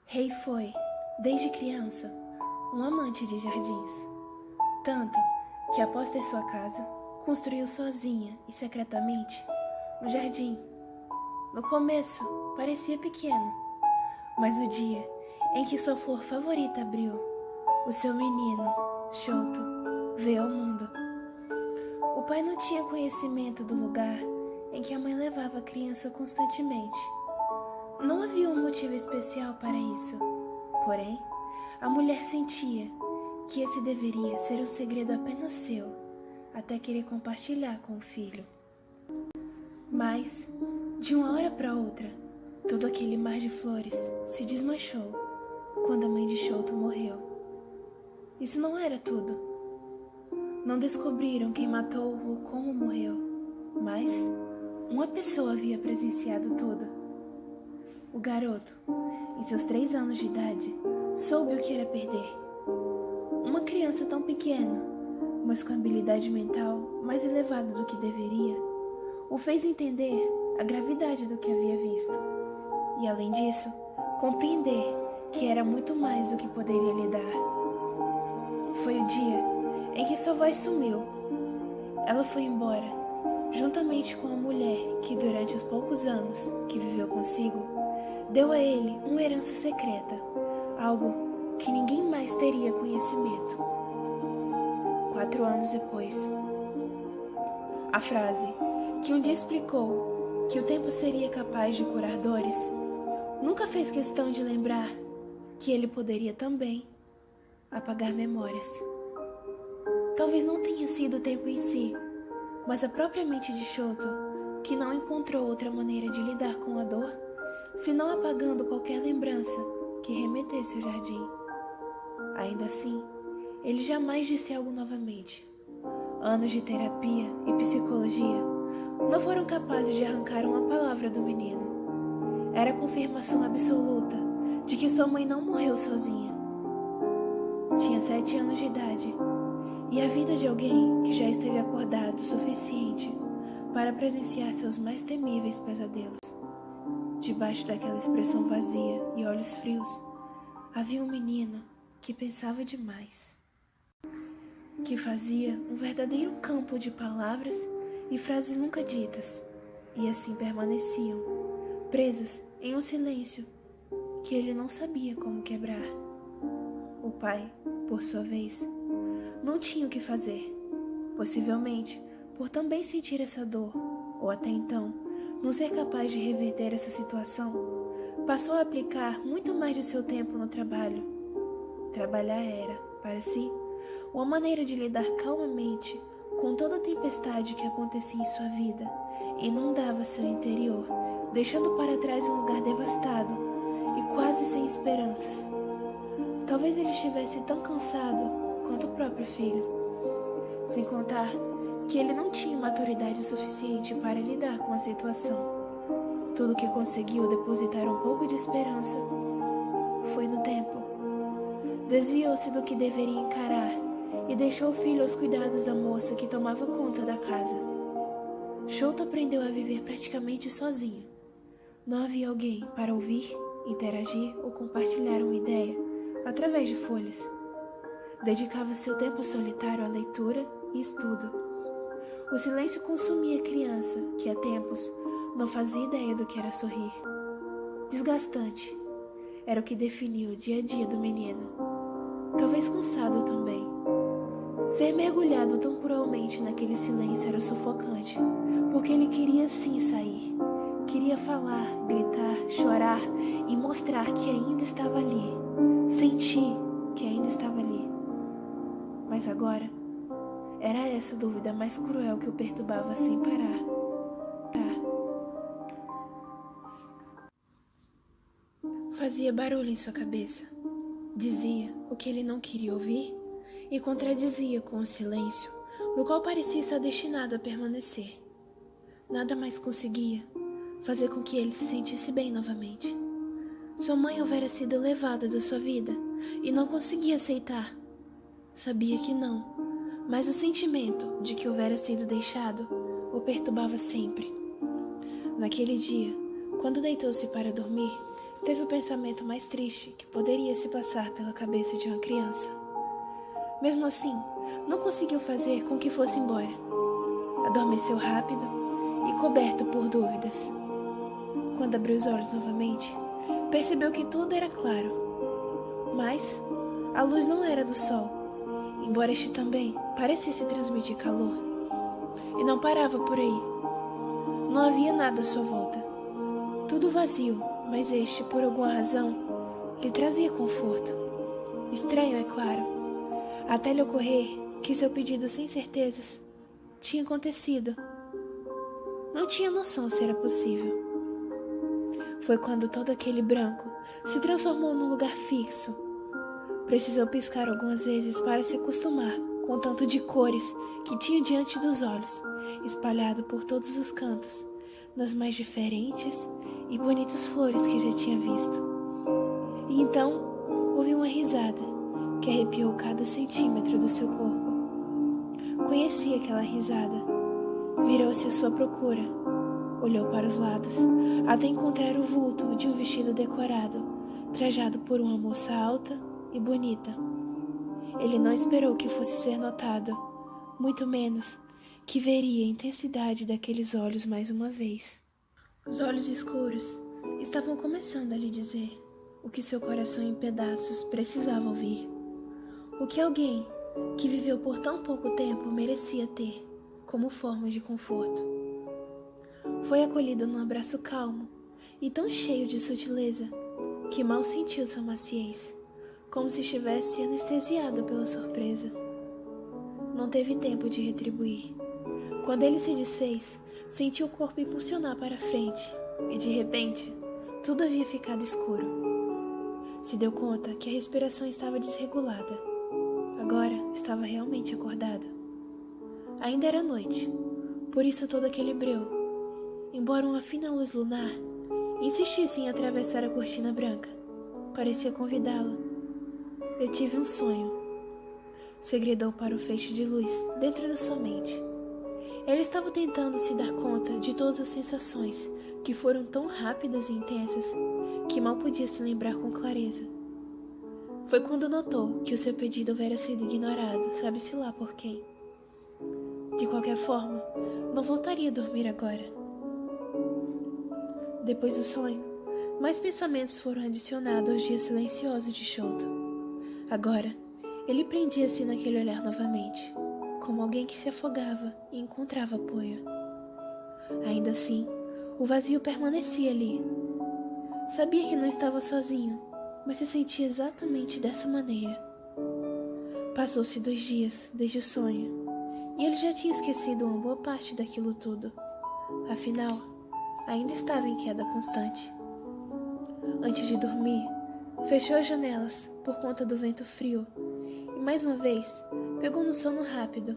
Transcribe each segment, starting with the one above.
Rei foi, desde criança, um amante de jardins. Tanto que, após ter sua casa, construiu sozinha e secretamente um jardim. No começo, parecia pequeno, mas no dia em que sua flor favorita abriu, o seu menino, Choto, veio ao mundo. O pai não tinha conhecimento do lugar em que a mãe levava a criança constantemente. Não havia um motivo especial para isso. Porém, a mulher sentia que esse deveria ser um segredo apenas seu, até querer compartilhar com o filho. Mas, de uma hora para outra, todo aquele mar de flores se desmanchou quando a mãe de Choto morreu. Isso não era tudo. Não descobriram quem matou ou como morreu, mas uma pessoa havia presenciado tudo. O garoto, em seus 3 anos de idade, soube o que era perder. Uma criança tão pequena, mas com habilidade mental mais elevada do que deveria, o fez entender a gravidade do que havia visto. E, além disso, compreender que era muito mais do que poderia lhe dar. Foi o dia em que sua voz sumiu. Ela foi embora, juntamente com a mulher que, durante os poucos anos que viveu consigo, deu a ele uma herança secreta, algo que ninguém mais teria conhecimento. 4 anos depois, a frase que um dia explicou que o tempo seria capaz de curar dores, nunca fez questão de lembrar que ele poderia também apagar memórias. Talvez não tenha sido o tempo em si, mas a própria mente de Choto, que não encontrou outra maneira de lidar com a dor, senão apagando qualquer lembrança que remetesse ao jardim. Ainda assim, ele jamais disse algo novamente. Anos de terapia e psicologia não foram capazes de arrancar uma palavra do menino. Era a confirmação absoluta de que sua mãe não morreu sozinha. Tinha 7 anos de idade, e a vida de alguém que já esteve acordado o suficiente para presenciar seus mais temíveis pesadelos. Debaixo daquela expressão vazia e olhos frios, havia um menino que pensava demais, que fazia um verdadeiro campo de palavras e frases nunca ditas, e assim permaneciam, presas em um silêncio que ele não sabia como quebrar. O pai, por sua vez, não tinha o que fazer, possivelmente por também sentir essa dor, ou até então, não ser capaz de reverter essa situação, passou a aplicar muito mais de seu tempo no trabalho. Trabalhar era, para si, uma maneira de lidar calmamente com toda a tempestade que acontecia em sua vida e inundava seu interior, deixando para trás um lugar devastado e quase sem esperanças. Talvez ele estivesse tão cansado quanto o próprio filho, sem contar que ele não tinha maturidade suficiente para lidar com a situação. Tudo que conseguiu depositar um pouco de esperança foi no tempo. Desviou-se do que deveria encarar e deixou o filho aos cuidados da moça que tomava conta da casa. Choto aprendeu a viver praticamente sozinho. Não havia alguém para ouvir, interagir ou compartilhar uma ideia através de folhas. Dedicava seu tempo solitário à leitura e estudo. O silêncio consumia a criança, que há tempos não fazia ideia do que era sorrir. Desgastante era o que definia o dia a dia do menino. Talvez cansado também. Ser mergulhado tão cruelmente naquele silêncio era sufocante, porque ele queria sim sair. Queria falar, gritar, chorar e mostrar que ainda estava ali. Sentir que ainda estava ali. Mas agora, era essa dúvida mais cruel que o perturbava sem parar. Fazia barulho em sua cabeça. Dizia o que ele não queria ouvir e contradizia com o silêncio, no qual parecia estar destinado a permanecer. Nada mais conseguia fazer com que ele se sentisse bem novamente. Sua mãe houvera sido levada da sua vida e não conseguia aceitar. Sabia que não, mas o sentimento de que houvera sido deixado o perturbava sempre. Naquele dia, quando deitou-se para dormir, teve o pensamento mais triste que poderia se passar pela cabeça de uma criança. Mesmo assim, não conseguiu fazer com que fosse embora. Adormeceu rápido e coberto por dúvidas. Quando abriu os olhos novamente, percebeu que tudo era claro. Mas a luz não era do sol, embora este também parecesse transmitir calor. E não parava por aí. Não havia nada à sua volta. Tudo vazio, mas este, por alguma razão, lhe trazia conforto. Estranho, é claro, até lhe ocorrer que seu pedido sem certezas tinha acontecido. Não tinha noção se era possível. Foi quando todo aquele branco se transformou num lugar fixo. Precisou piscar algumas vezes para se acostumar com o tanto de cores que tinha diante dos olhos, espalhado por todos os cantos, nas mais diferentes e bonitas flores que já tinha visto. E então ouviu uma risada que arrepiou cada centímetro do seu corpo. Conhecia aquela risada. Virou-se à sua procura. Olhou para os lados, até encontrar o vulto de um vestido decorado, trajado por uma moça alta e bonita. Ele não esperou que fosse ser notado, muito menos que veria a intensidade daqueles olhos mais uma vez. Os olhos escuros estavam começando a lhe dizer o que seu coração em pedaços precisava ouvir. O que alguém que viveu por tão pouco tempo merecia ter como forma de conforto. Foi acolhido num abraço calmo e tão cheio de sutileza que mal sentiu sua maciez, como se estivesse anestesiado pela surpresa. Não teve tempo de retribuir. Quando ele se desfez, sentiu o corpo impulsionar para a frente e, de repente, tudo havia ficado escuro. Se deu conta que a respiração estava desregulada. Agora estava realmente acordado. Ainda era noite, por isso todo aquele breu. Embora uma fina luz lunar insistisse em atravessar a cortina branca, parecia convidá-la. Eu tive um sonho, segredou para o feixe de luz dentro da sua mente. Ela estava tentando se dar conta de todas as sensações que foram tão rápidas e intensas que mal podia se lembrar com clareza. Foi quando notou que o seu pedido houvera sido ignorado, sabe-se lá por quem. De qualquer forma, não voltaria a dormir agora. Depois do sonho, mais pensamentos foram adicionados aos dias silenciosos de Choto. Agora, ele prendia-se naquele olhar novamente, como alguém que se afogava e encontrava apoio. Ainda assim, o vazio permanecia ali. Sabia que não estava sozinho, mas se sentia exatamente dessa maneira. Passou-se 2 dias desde o sonho, e ele já tinha esquecido uma boa parte daquilo tudo. Afinal, ainda estava em queda constante. Antes de dormir, fechou as janelas por conta do vento frio e, mais uma vez, pegou no sono rápido,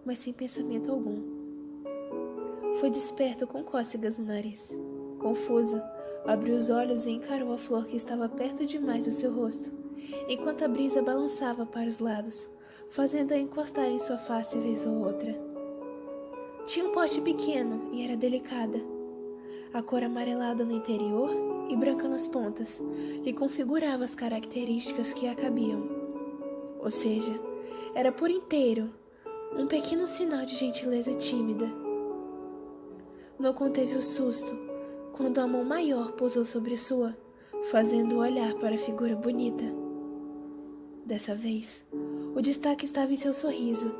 mas sem pensamento algum. Foi desperto com cócegas no nariz. Confuso, abriu os olhos e encarou a flor que estava perto demais do seu rosto, enquanto a brisa balançava para os lados, fazendo-a encostar em sua face vez ou outra. Tinha um porte pequeno e era delicada. A cor amarelada no interior e branca nas pontas lhe configurava as características que a cabiam. Ou seja, era por inteiro um pequeno sinal de gentileza tímida. Não conteve o susto quando a mão maior pousou sobre sua, fazendo-o olhar para a figura bonita. Dessa vez, o destaque estava em seu sorriso.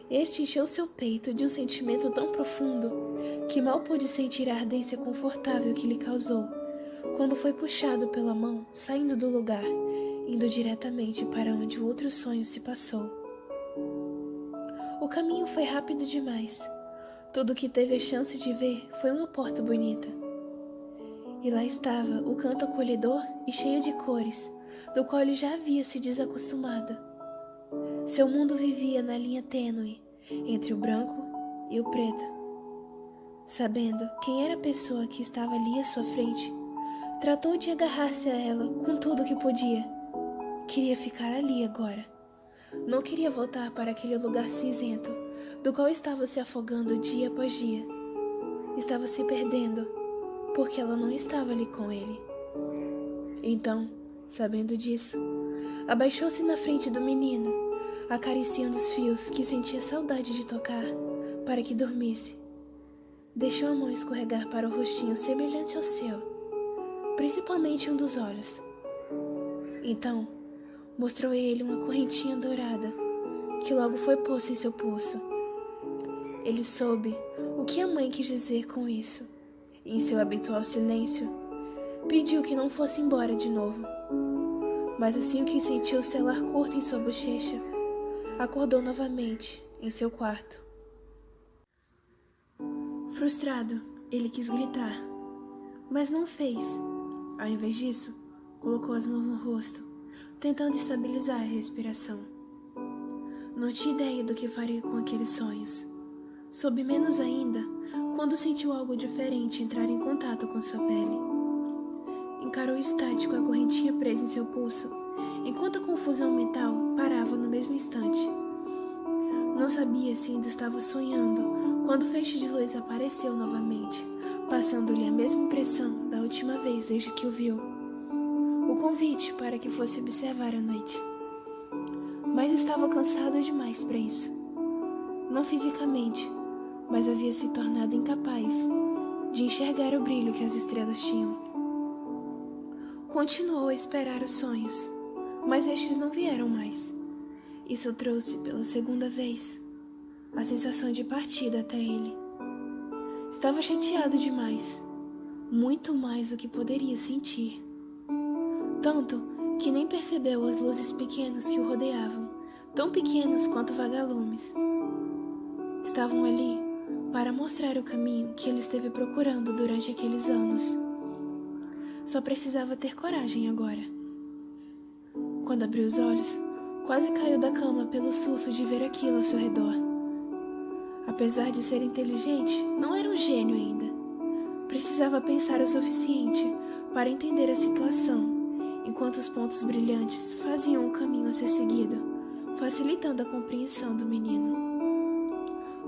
Este encheu seu peito de um sentimento tão profundo que mal pôde sentir a ardência confortável que lhe causou quando foi puxado pela mão, saindo do lugar, indo diretamente para onde o outro sonho se passou. O caminho foi rápido demais. Tudo o que teve a chance de ver foi uma porta bonita. E lá estava o canto acolhedor e cheio de cores, do qual ele já havia se desacostumado. Seu mundo vivia na linha tênue entre o branco e o preto. Sabendo quem era a pessoa que estava ali à sua frente, tratou de agarrar-se a ela com tudo o que podia. Queria ficar ali agora. Não queria voltar para aquele lugar cinzento, do qual estava se afogando dia após dia. Estava se perdendo, porque ela não estava ali com ele. Então, sabendo disso, abaixou-se na frente do menino, acariciando os fios que sentia saudade de tocar, para que dormisse. Deixou a mão escorregar para o rostinho semelhante ao seu, principalmente um dos olhos. Então, mostrou a ele uma correntinha dourada, que logo foi posta em seu pulso. Ele soube o que a mãe quis dizer com isso, e em seu habitual silêncio, pediu que não fosse embora de novo. Mas assim que sentiu selar curto em sua bochecha, acordou novamente em seu quarto. Frustrado, ele quis gritar, mas não fez. Ao invés disso, colocou as mãos no rosto, tentando estabilizar a respiração. Não tinha ideia do que faria com aqueles sonhos. Soube menos ainda quando sentiu algo diferente entrar em contato com sua pele. Encarou estático a correntinha presa em seu pulso, enquanto a confusão mental parava no mesmo instante. Não sabia se ainda estava sonhando quando o feixe de luz apareceu novamente, passando-lhe a mesma impressão da última vez desde que o viu. O convite para que fosse observar a noite. Mas estava cansado demais para isso. Não fisicamente, mas havia se tornado incapaz de enxergar o brilho que as estrelas tinham. Continuou a esperar os sonhos, mas estes não vieram mais. Isso trouxe, pela segunda vez, a sensação de partida até ele. Estava chateado demais, muito mais do que poderia sentir. Tanto que nem percebeu as luzes pequenas que o rodeavam, tão pequenas quanto vagalumes. Estavam ali para mostrar o caminho que ele esteve procurando durante aqueles anos. Só precisava ter coragem agora. Quando abriu os olhos, quase caiu da cama pelo susto de ver aquilo ao seu redor. Apesar de ser inteligente, não era um gênio ainda. Precisava pensar o suficiente para entender a situação, enquanto os pontos brilhantes faziam o caminho a ser seguido, facilitando a compreensão do menino.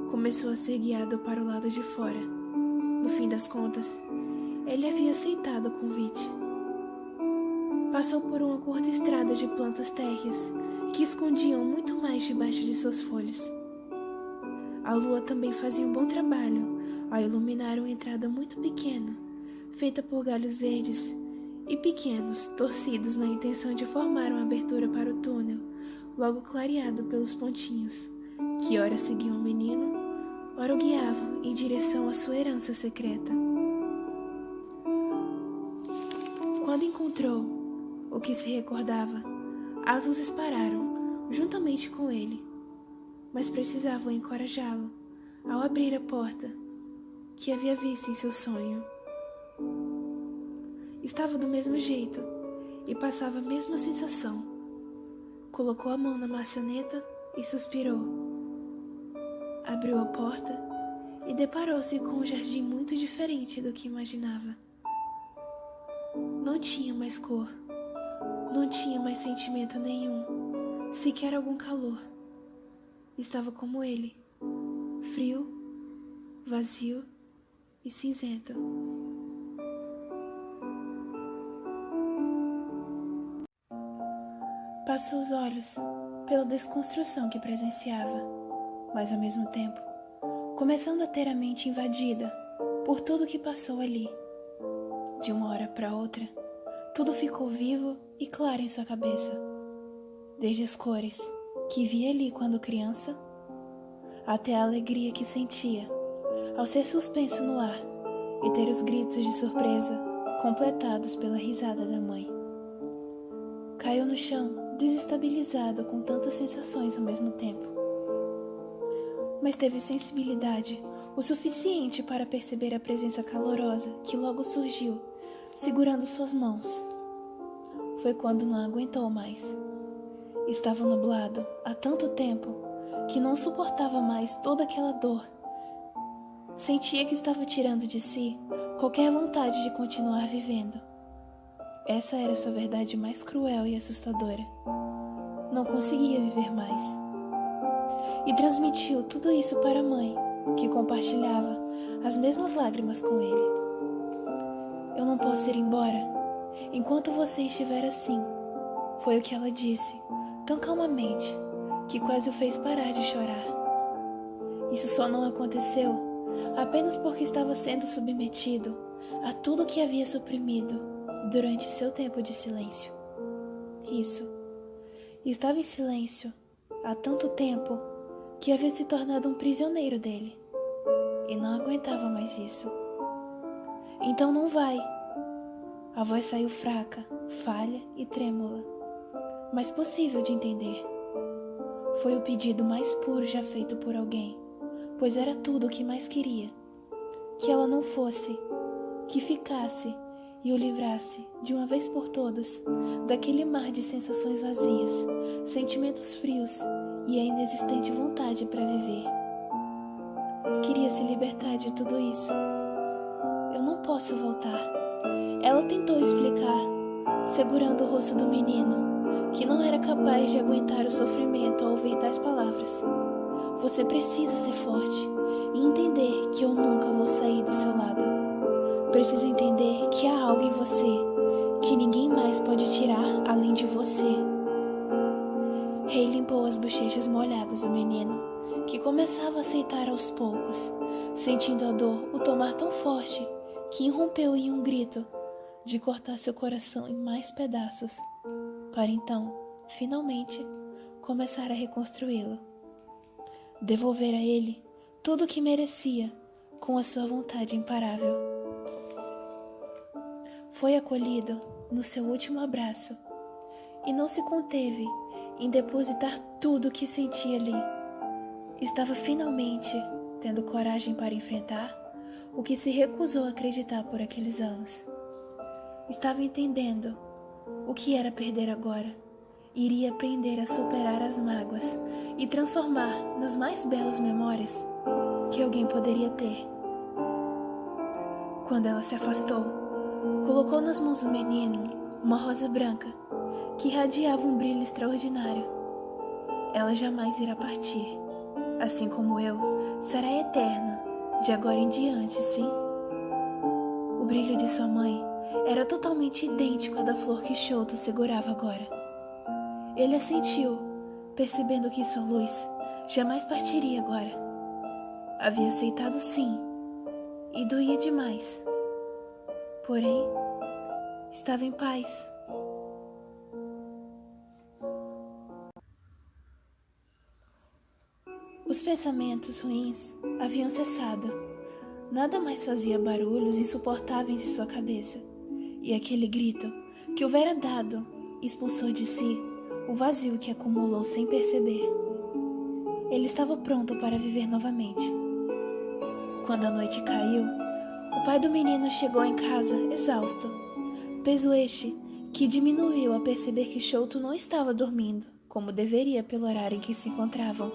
Começou a ser guiado para o lado de fora. No fim das contas, ele havia aceitado o convite. Passou por uma curta estrada de plantas térreas que escondiam muito mais debaixo de suas folhas. A lua também fazia um bom trabalho ao iluminar uma entrada muito pequena, feita por galhos verdes e pequenos, torcidos na intenção de formar uma abertura para o túnel, logo clareado pelos pontinhos, que ora seguiam o menino, ora o guiavam em direção à sua herança secreta. Quando encontrou o que se recordava, as luzes pararam, juntamente com ele, mas precisavam encorajá-lo ao abrir a porta que havia visto em seu sonho. Estava do mesmo jeito e passava a mesma sensação. Colocou a mão na maçaneta e suspirou. Abriu a porta e deparou-se com um jardim muito diferente do que imaginava. Não tinha mais cor, não tinha mais sentimento nenhum, sequer algum calor. Estava como ele, frio, vazio e cinzento. Passou os olhos pela desconstrução que presenciava, mas ao mesmo tempo, começando a ter a mente invadida por tudo que passou ali. De uma hora para outra, tudo ficou vivo e claro em sua cabeça. Desde as cores que via ali quando criança, até a alegria que sentia ao ser suspenso no ar e ter os gritos de surpresa completados pela risada da mãe. Caiu no chão, desestabilizado com tantas sensações ao mesmo tempo. Mas teve sensibilidade o suficiente para perceber a presença calorosa que logo surgiu, segurando suas mãos. Foi quando não aguentou mais. Estava nublado há tanto tempo que não suportava mais toda aquela dor. Sentia que estava tirando de si qualquer vontade de continuar vivendo. Essa era sua verdade mais cruel e assustadora. Não conseguia viver mais. E transmitiu tudo isso para a mãe, que compartilhava as mesmas lágrimas com ele. Eu não posso ir embora. enquanto você estiver assim. Foi o que ela disse, tão calmamente, que quase o fez parar de chorar. Isso só não aconteceu apenas porque estava sendo submetido a tudo que havia suprimido durante seu tempo de silêncio. Isso. Estava em silêncio há tanto tempo que havia se tornado um prisioneiro dele e não aguentava mais isso. Então não vai. A voz saiu fraca, falha e trêmula, mas possível de entender. Foi o pedido mais puro já feito por alguém, pois era tudo o que mais queria. Que ela não fosse, que ficasse e o livrasse, de uma vez por todas, daquele mar de sensações vazias, sentimentos frios e a inexistente vontade para viver. Queria se libertar de tudo isso. Eu não posso voltar. Ela tentou explicar, segurando o rosto do menino, que não era capaz de aguentar o sofrimento ao ouvir tais palavras. Você precisa ser forte e entender que eu nunca vou sair do seu lado. Precisa entender que há algo em você que ninguém mais pode tirar além de você. Rei limpou as bochechas molhadas do menino, que começava a aceitar aos poucos, sentindo a dor o tomar tão forte que irrompeu em um grito de cortar seu coração em mais pedaços, para então, finalmente, começar a reconstruí-lo. Devolver a ele tudo o que merecia com a sua vontade imparável. Foi acolhido no seu último abraço e não se conteve em depositar tudo o que sentia ali. Estava finalmente tendo coragem para enfrentar o que se recusou a acreditar por aqueles anos. Estava entendendo o que era perder agora. Iria aprender a superar as mágoas e transformar nas mais belas memórias que alguém poderia ter. Quando ela se afastou, colocou nas mãos do menino uma rosa branca que irradiava um brilho extraordinário. Ela jamais irá partir, assim como eu, será eterna de agora em diante, sim. O brilho de sua mãe era totalmente idêntico ao da flor que Shoto segurava agora. Ele a sentiu, percebendo que sua luz jamais partiria agora. Havia aceitado sim, e doía demais. Porém, estava em paz. Os pensamentos ruins haviam cessado. Nada mais fazia barulhos insuportáveis em sua cabeça. E aquele grito que houvera dado expulsou de si o vazio que acumulou sem perceber. Ele estava pronto para viver novamente. Quando a noite caiu, o pai do menino chegou em casa exausto. Peso este que diminuiu a perceber que Shoto não estava dormindo, como deveria pelo horário em que se encontravam.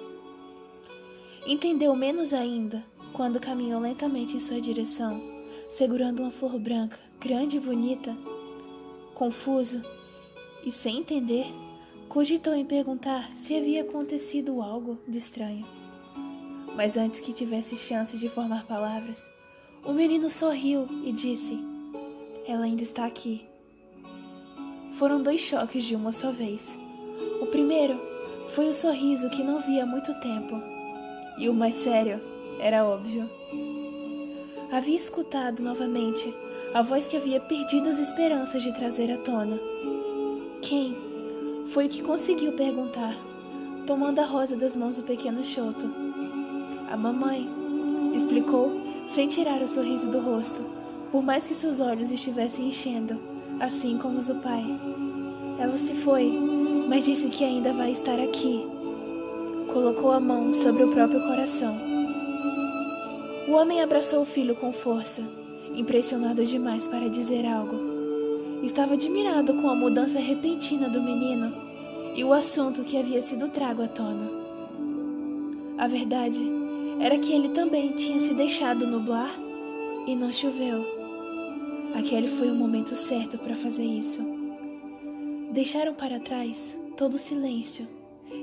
Entendeu menos ainda quando caminhou lentamente em sua direção, segurando uma flor branca, grande e bonita. Confuso e sem entender, cogitou em perguntar se havia acontecido algo de estranho. Mas antes que tivesse chance de formar palavras, o menino sorriu e disse: "Ela ainda está aqui." Foram 2 choques de uma só vez. O primeiro foi o sorriso que não via há muito tempo. E o mais sério era óbvio. Havia escutado novamente a voz que havia perdido as esperanças de trazer à tona. Quem? Foi o que conseguiu perguntar, tomando a rosa das mãos do pequeno Shoto. A mamãe, explicou, sem tirar o sorriso do rosto, por mais que seus olhos estivessem enchendo, assim como os do pai. Ela se foi, mas disse que ainda vai estar aqui. Colocou a mão sobre o próprio coração. O homem abraçou o filho com força, impressionado demais para dizer algo. Estava admirado com a mudança repentina do menino e o assunto que havia sido trago à tona. A verdade era que ele também tinha se deixado nublar e não choveu. Aquele foi o momento certo para fazer isso. Deixaram para trás todo o silêncio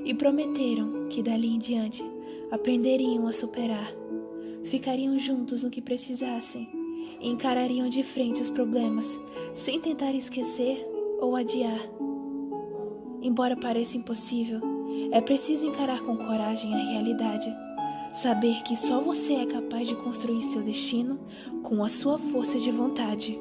e prometeram que dali em diante aprenderiam a superar. Ficariam juntos no que precisassem e encarariam de frente os problemas, sem tentar esquecer ou adiar. Embora pareça impossível, é preciso encarar com coragem a realidade. Saber que só você é capaz de construir seu destino com a sua força de vontade.